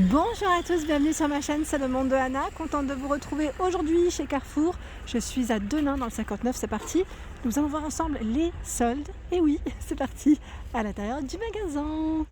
Bonjour à tous, bienvenue sur ma chaîne, c'est le monde de Anna. Contente de vous retrouver aujourd'hui chez Carrefour. Je suis à Denain dans le 59, c'est parti. Nous allons voir ensemble les soldes. Et oui, c'est parti à l'intérieur du magasin.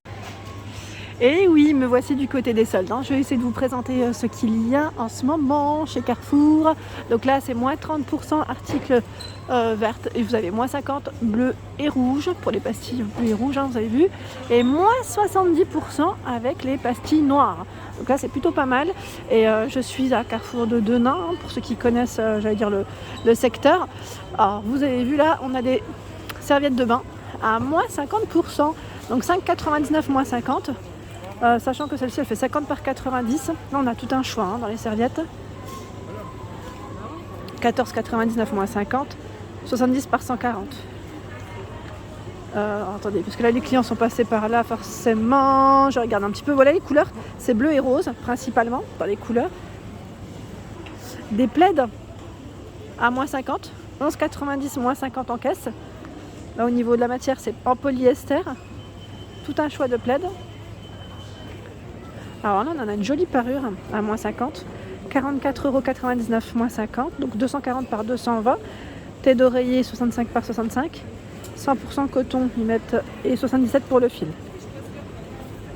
Et oui, me voici du côté des soldes. Je vais essayer de vous présenter ce qu'il y a en ce moment chez Carrefour. Donc là, c'est moins 30% articles vertes et vous avez moins 50 bleu et rouge pour les pastilles bleu et rouge, vous avez vu. Et moins 70% avec les pastilles noires. Donc là, c'est plutôt pas mal. Et je suis à Carrefour de Denain, pour ceux qui connaissent, j'allais dire, le secteur. Alors, vous avez vu là, on a des serviettes de bain à moins 50%. Donc 5,99 moins 50. Sachant que celle-ci elle fait 50 par 90. Là on a tout un choix dans les serviettes. 14,99 moins 50. 70 par 140. Attendez, parce que là les clients sont passés par là forcément. Je regarde un petit peu. Voilà les couleurs. C'est bleu et rose principalement dans les couleurs. Des plaids à moins 50. 11,90 moins 50 en caisse. Là au niveau de la matière c'est en polyester. Tout un choix de plaids. Alors là, on en a une jolie parure à moins 50. 44,99 € moins 50. Donc 240 par 220. Thé d'oreiller 65 par 65. 100% coton, ils mettent et 77 pour le fil.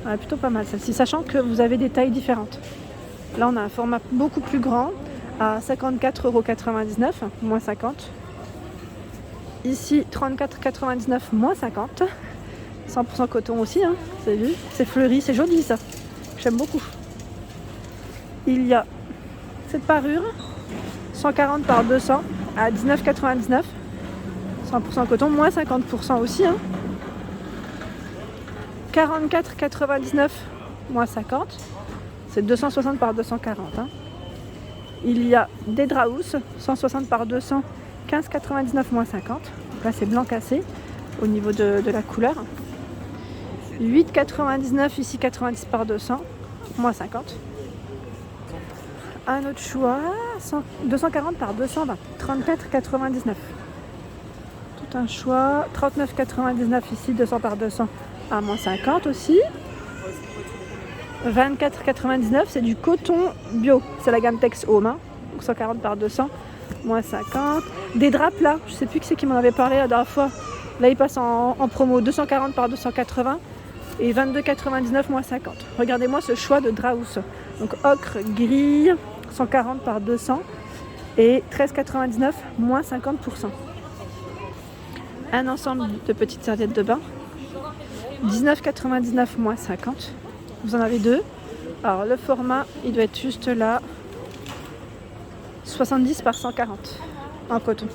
Ouais, plutôt pas mal celle-ci, sachant que vous avez des tailles différentes. Là, on a un format beaucoup plus grand à 54,99 € moins 50. Ici, 34,99 € moins 50. 100% coton aussi, vous avez vu, c'est fleuri, c'est joli ça. J'aime beaucoup. Il y a cette parure 140 par 200 à 19,99 €. 100% coton, moins 50% aussi. 44,99 moins 50. C'est 260 par 240. Il y a des Draus 160 par 200. 15,99 moins 50. Donc là c'est blanc cassé au niveau de la couleur. 8,99 ici, 90 par 200, moins 50. Un autre choix, 240 par 220, 34,99. Tout un choix, 39,99 ici, 200 par 200 à moins 50 aussi. 24,99, c'est du coton bio, c'est la gamme Tex Home, donc 140 par 200, moins 50. Des draps plats, je sais plus qui c'est qui m'en avait parlé la dernière fois. Là, il passe en promo 240 par 280. Et 22,99 moins 50. Regardez-moi ce choix de Draus. Donc ocre, gris, 140 par 200 et 13,99 moins 50%. Un ensemble de petites serviettes de bain. 19,99 moins 50. Vous en avez deux. Alors le format, il doit être juste là. 70 par 140 en coton.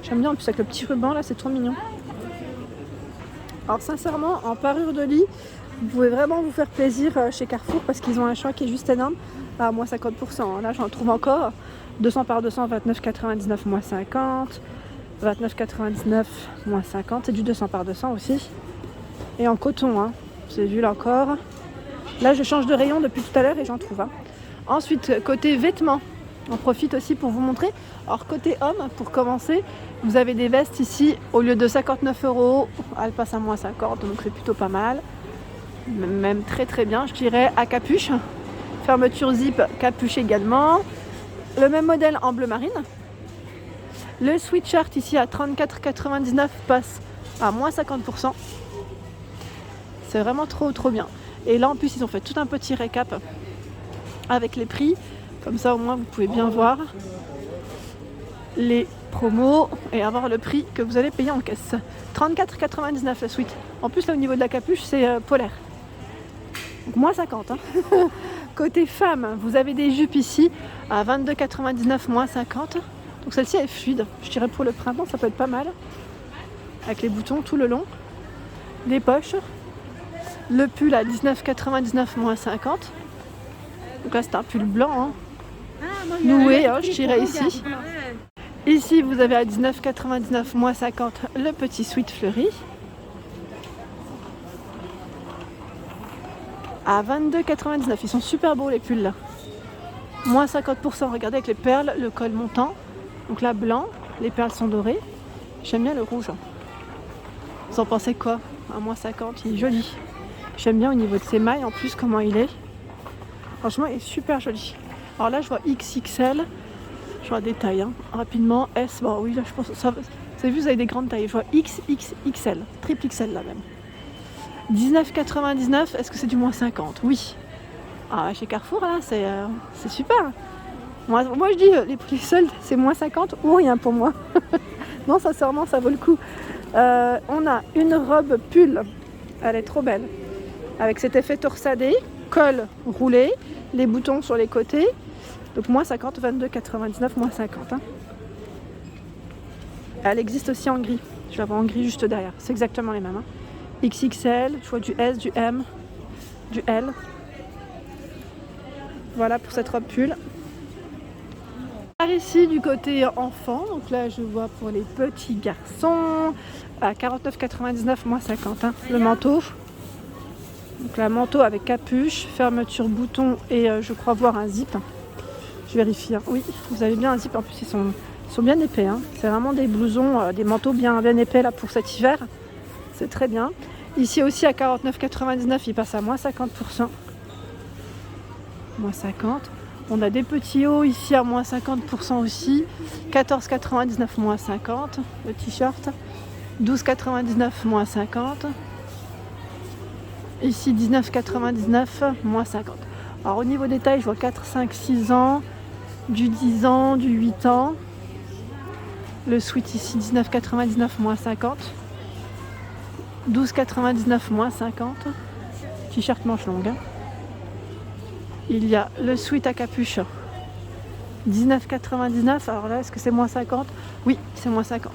J'aime bien en plus avec le petit ruban là, c'est trop mignon. Alors sincèrement, en parure de lit, vous pouvez vraiment vous faire plaisir chez Carrefour parce qu'ils ont un choix qui est juste énorme à moins 50%. Là, j'en trouve encore 200 par 200, 29,99 moins 50, 29,99 moins 50, c'est du 200 par 200 aussi. Et en coton, vous avez vu là encore. Là, je change de rayon depuis tout à l'heure et j'en trouve. Ensuite, côté vêtements, on profite aussi pour vous montrer. Alors côté homme, pour commencer, vous avez des vestes ici, au lieu de 59 €, elles passent à moins 50, donc c'est plutôt pas mal. Même très très bien, je dirais, à capuche. Fermeture zip, capuche également. Le même modèle en bleu marine. Le sweatshirt ici à 34,99 passe à moins 50%. C'est vraiment trop bien. Et là en plus ils ont fait tout un petit récap avec les prix. Comme ça au moins vous pouvez bien voir les promos et avoir le prix que vous allez payer en caisse. 34,99 la suite. En plus là au niveau de la capuche c'est polaire. Donc moins 50. Côté femme, vous avez des jupes ici à 22,99 moins 50. Donc celle-ci elle est fluide. Je dirais pour le printemps ça peut être pas mal. Avec les boutons tout le long. Les poches. Le pull à 19,99 moins 50. Donc là c'est un pull blanc. Noué, je dirais ici. Ici, vous avez à 19,99 moins 50 le petit sweat fleuri. À 22,99. Ils sont super beaux les pulls là. Moins 50%, regardez avec les perles, le col montant. Donc là, blanc, les perles sont dorées. J'aime bien le rouge. Vous en pensez quoi? À moins 50, il est joli. J'aime bien au niveau de ses mailles en plus comment il est. Franchement, elle est super jolie. Alors là, je vois XXL. Je vois des tailles, hein. Rapidement. S, bon oui, là, je pense... Ça, vous avez vu, vous avez des grandes tailles. Je vois XXXL. Triple XL, là, même. 19,99. Est-ce que c'est du moins 50? Oui. Ah, chez Carrefour, là, c'est super. Moi, je dis, les prix soldes, c'est moins 50 ou rien pour moi. Non, sincèrement, ça vaut le coup. On a une robe pull. Elle est trop belle. Avec cet effet torsadé, col roulé, les boutons sur les côtés. Donc moins 50, 22,99, moins 50. Hein. Elle existe aussi en gris. Je vais avoir en gris juste derrière. C'est exactement les mêmes. Hein. XXL, je vois du S, du M, du L. Voilà pour cette robe pull. Par ici du côté enfant, donc là je vois pour les petits garçons à 49,99 moins 50 hein, le manteau. Donc là manteau avec capuche, fermeture bouton et je crois voir un zip. Je vérifie. Hein. Oui, vous avez bien un zip. En plus ils sont bien épais. Hein. C'est vraiment des blousons, des manteaux bien épais là pour cet hiver. C'est très bien. Ici aussi à 49,99 il passe à moins 50%. Moins 50. On a des petits hauts ici à moins 50% aussi. 14,99 moins 50 le t-shirt. 12,99 moins 50. Ici 19,99 moins 50. Alors au niveau des tailles, je vois 4, 5, 6 ans, du 10 ans, du 8 ans. Le sweat ici 19,99 moins 50. 12,99 moins 50. T-shirt manche longue. Hein. Il y a le sweat à capuche 19,99. Alors là, est-ce que c'est moins 50? Oui, c'est moins 50.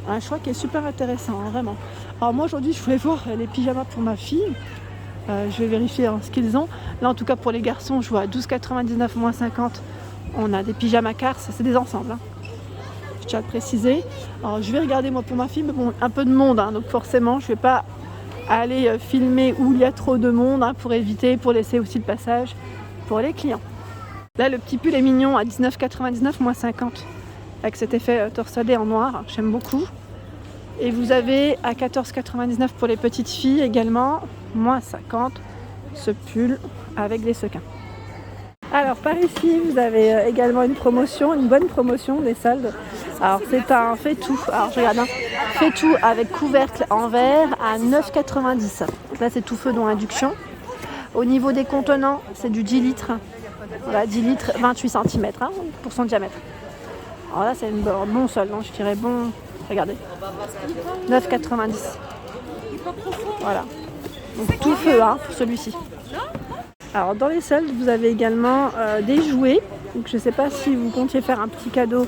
Un choix qui est super intéressant, hein, vraiment. Alors moi aujourd'hui, je voulais voir les pyjamas pour ma fille. Je vais vérifier hein, ce qu'ils ont. Là, en tout cas, pour les garçons, je vois 12,99 moins 50. On a des pyjamas Cars, c'est des ensembles. Hein. Je tiens à le préciser. Alors je vais regarder moi pour ma fille, mais bon, un peu de monde, hein, donc forcément, je ne vais pas aller filmer où il y a trop de monde hein, pour laisser aussi le passage pour les clients. Là le petit pull est mignon à 19,99 moins 50 avec cet effet torsadé en noir, j'aime beaucoup. Et vous avez à 14,99 pour les petites filles également, moins 50 ce pull avec des sequins. Alors par ici vous avez également une bonne promotion des soldes. Alors c'est un fait-tout, alors je regarde, hein. Fait-tout avec couvercle en verre à 9,90. Là c'est tout feu dont induction. Au niveau des contenants, c'est du 10 litres. Voilà, 10 litres, 28 cm hein, pour son diamètre. Alors là c'est un bon solde, hein, je dirais bon, regardez, 9,90. Voilà, donc tout feu hein, pour celui-ci. Alors dans les soldes, vous avez également des jouets. Donc je ne sais pas si vous comptiez faire un petit cadeau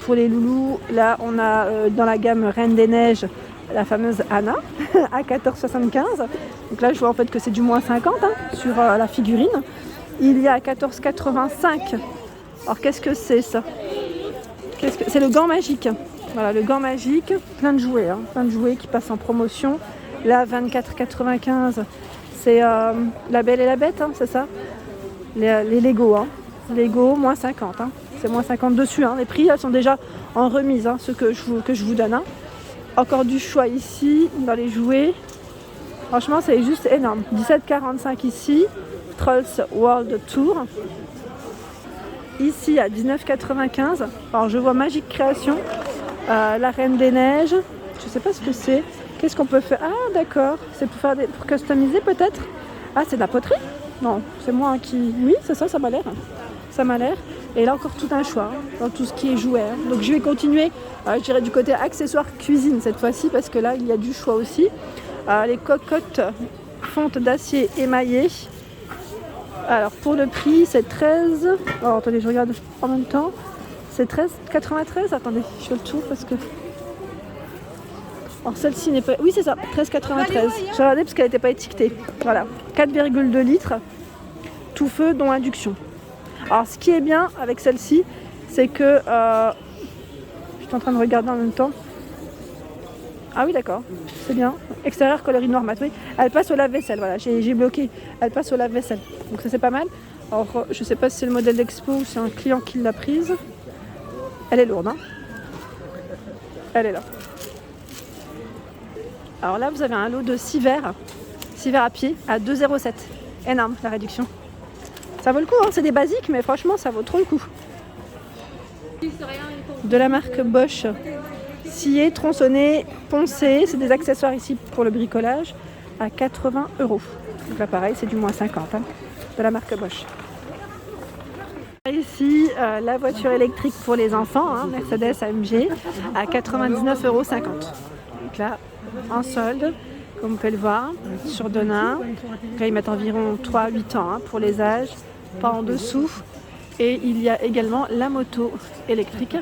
pour les loulous. Là on a dans la gamme Reine des Neiges la fameuse Anna à 14,75. Donc là je vois en fait que c'est du moins 50 hein, sur la figurine. Il y a 14,85. Alors qu'est-ce que c'est ça? C'est le gant magique. Voilà le gant magique, plein de jouets, hein, plein de jouets qui passent en promotion. Là 24,95. C'est La Belle et la Bête, hein, c'est ça? Les Lego, hein. Lego, moins 50. Hein. C'est moins 50 dessus. Hein. Les prix elles sont déjà en remise, hein, ceux que je vous donne. Hein. Encore du choix ici, dans les jouets. Franchement, c'est juste énorme. 17,45 ici. Trolls World Tour. Ici, à 19,95. Alors, je vois Magique Création. La Reine des Neiges. Je ne sais pas ce que c'est. Qu'est-ce qu'on peut faire? Ah d'accord, c'est pour customiser peut-être. Ah c'est de la poterie? Non, c'est moi qui... Oui, c'est ça, ça m'a l'air. Ça m'a l'air. Et là encore tout un choix hein, dans tout ce qui est jouet. Hein. Donc je vais continuer, je dirais du côté accessoires cuisine cette fois-ci parce que là il y a du choix aussi. Les cocottes fonte d'acier émaillées. Alors pour le prix c'est 13... Oh attendez, je regarde en même temps. C'est 13,93. Attendez, je fais le tour parce que... Alors celle-ci n'est pas... Oui c'est ça, 13,93. J'ai regardé parce qu'elle n'était pas étiquetée. Voilà, 4,2 litres, tout feu dont induction. Alors ce qui est bien avec celle-ci, c'est que... je suis en train de regarder en même temps. Ah oui d'accord, c'est bien. Extérieur coloris noir mat, oui. Elle passe au lave-vaisselle, voilà, j'ai bloqué. Elle passe au lave-vaisselle, donc ça c'est pas mal. Alors je sais pas si c'est le modèle d'expo ou c'est un client qui l'a prise. Elle est lourde, hein. Elle est là. Alors là, vous avez un lot de 6 verres à pied à 2,07. Énorme la réduction. Ça vaut le coup, hein. C'est des basiques, mais franchement, ça vaut trop le coup. De la marque Bosch, scié, tronçonné, poncé. C'est des accessoires ici pour le bricolage à 80 €. Donc là, pareil, c'est du moins 50 hein, de la marque Bosch. Ici, la voiture électrique pour les enfants, hein, Mercedes AMG, à 99,50 €. Donc là, en solde, comme vous pouvez le voir, sur Denain. Là, ils mettent environ 3 à 8 ans hein, pour les âges, pas en dessous. Et il y a également la moto électrique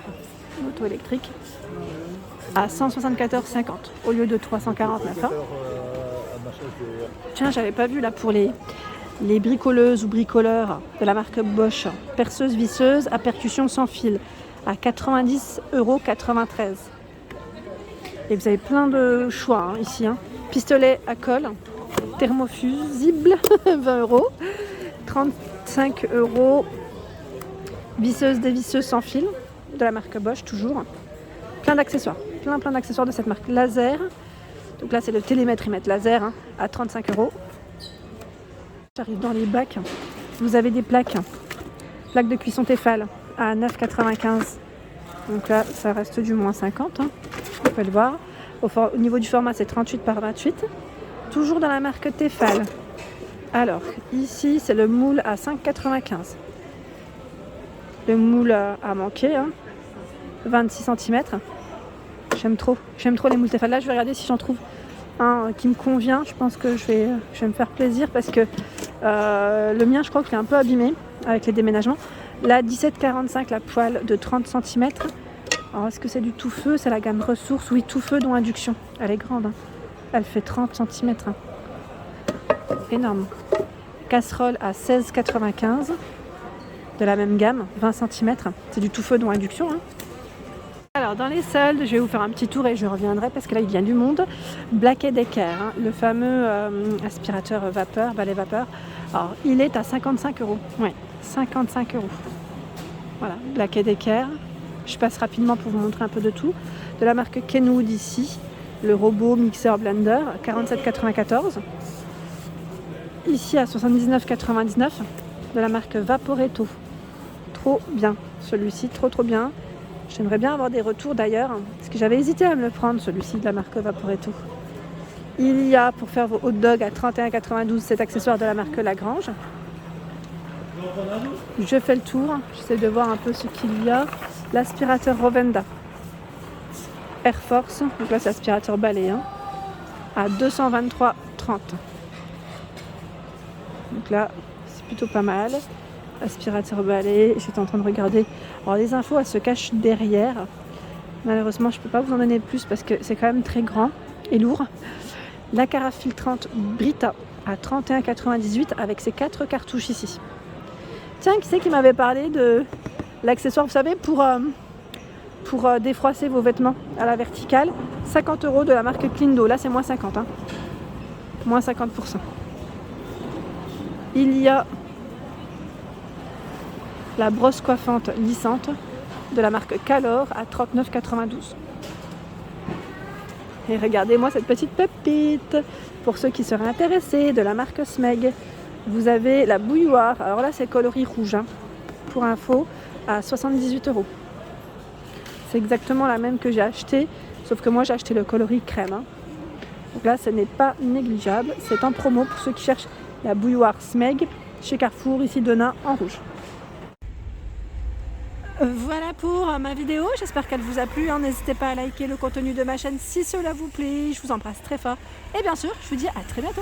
à 174,50 € au lieu de 349 €. Hein. Tiens, j'avais pas vu là pour les bricoleuses ou bricoleurs de la marque Bosch, perceuse visseuse à percussion sans fil à 90,93 €. Et vous avez plein de choix hein, ici. Hein. Pistolet à colle, thermofusible, 20 €, 35 €. Visseuse dévisseuse sans fil de la marque Bosch toujours. Plein d'accessoires, plein d'accessoires de cette marque. Laser, donc là c'est le télémétrimètre laser hein, à 35 €. J'arrive dans les bacs. Vous avez des plaques de cuisson Tefal à 9,95 €. Donc là ça reste du moins 50 hein. Vous pouvez le voir. Au niveau du format c'est 38 par 28. Toujours dans la marque Tefal. Alors ici c'est le moule à 5,95 €. Le moule a manqué, hein. 26 cm. J'aime trop les moules Tefal. Là, je vais regarder si j'en trouve un qui me convient. Je pense que je vais me faire plaisir parce que le mien, je crois qu'il est un peu abîmé avec les déménagements. La 17,45, la poêle de 30 cm. Alors, est-ce que c'est du tout feu? C'est la gamme ressources. Oui, tout feu dont induction. Elle est grande. Hein. Elle fait 30 cm. Hein. Énorme. Casserole à 16,95 € de la même gamme, 20 cm. C'est du tout feu dont induction. Hein. Alors dans les soldes, je vais vous faire un petit tour et je reviendrai parce que là il vient du monde. Black & Decker, hein, le fameux aspirateur vapeur, balai vapeur. Alors il est à 55 €. Ouais, 55 €. Voilà, Black & Decker. Je passe rapidement pour vous montrer un peu de tout. De la marque Kenwood ici, le robot mixeur blender, 47,94 €. Ici à 79,99 € de la marque Vaporetto. Trop bien, celui-ci, trop bien. J'aimerais bien avoir des retours d'ailleurs, parce que j'avais hésité à me le prendre, celui-ci de la marque Vaporetto. Il y a, pour faire vos hot dogs à 31,92 €, cet accessoire de la marque Lagrange. Je fais le tour, j'essaie de voir un peu ce qu'il y a. L'aspirateur Rovenda Air Force, donc là c'est aspirateur balai, hein, à 223,30 €. Donc là, c'est plutôt pas mal. Aspirateur balai, j'étais en train de regarder. Alors les infos, elles se cachent derrière. Malheureusement, je ne peux pas vous en donner plus parce que c'est quand même très grand et lourd. La carafe filtrante Brita à 31,98 € avec ses 4 cartouches ici. Tiens, qui c'est qui m'avait parlé de l'accessoire, vous savez, pour défroisser vos vêtements à la verticale, 50 € de la marque Clindo. Là, c'est moins 50, hein. Moins 50%. Il y a la brosse coiffante lissante de la marque Calor à 39,92 €. Et regardez-moi cette petite pépite. Pour ceux qui seraient intéressés, de la marque Smeg. Vous avez la bouilloire. Alors là, c'est coloris rouge. Hein, pour info, à 78 €. C'est exactement la même que j'ai acheté, sauf que moi j'ai acheté le coloris crème. Hein. Donc là, ce n'est pas négligeable. C'est en promo pour ceux qui cherchent la bouilloire Smeg chez Carrefour, ici Denain, en rouge. Voilà pour ma vidéo, j'espère qu'elle vous a plu. Hein. N'hésitez pas à liker le contenu de ma chaîne si cela vous plaît. Je vous embrasse très fort. Et bien sûr, je vous dis à très bientôt.